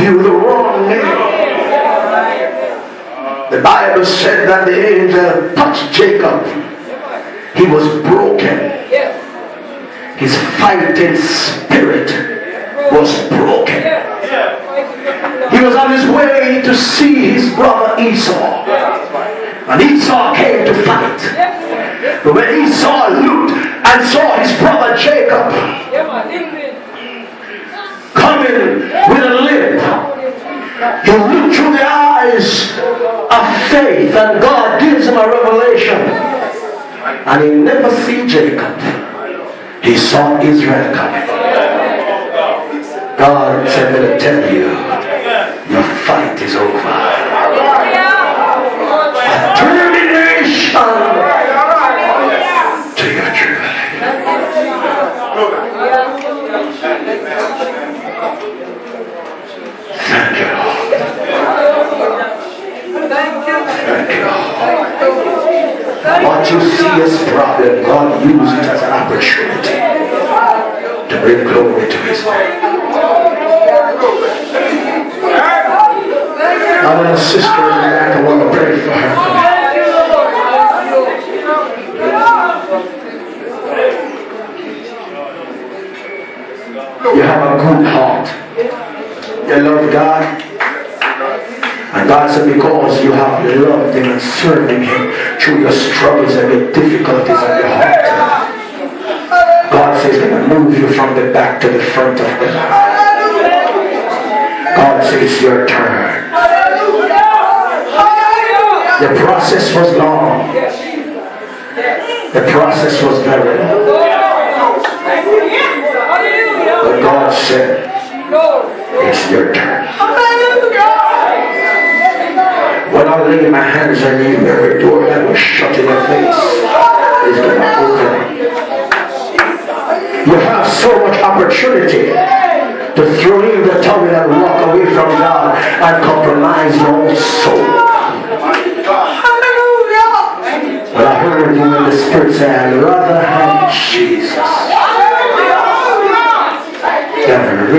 you the wrong name. The Bible said that the angel touched Jacob. He was broken. His fighting spirit was broken. He was on his way to see his brother Esau. And Esau came to fight. But when Esau looked and saw his brother Jacob coming with a limp, he looked through the eyes of faith, and God gives him a revelation. And he never see Jacob. He saw Israel coming. God said me to tell you, your fight is over. A termination to your tribulation. Thank you, Lord. Thank you, Lord. What you see as a problem, God used it as an opportunity to bring glory to his name. I want a sister in the back. I want to pray for her. You have a good heart. You love God. And God said, because you have loved him and served him through your struggles and your difficulties of your heart, God says he's going to move you from the back to the front of the line. God says it's your turn. The process was long. The process was very long. But God said, it's your turn. When I lay my hands on you, every door that was shut in your face is going to open. You have so much opportunity to throw in the towel and walk away from God and compromise your own soul. But I heard you in the Spirit say, I'd rather have Jesus.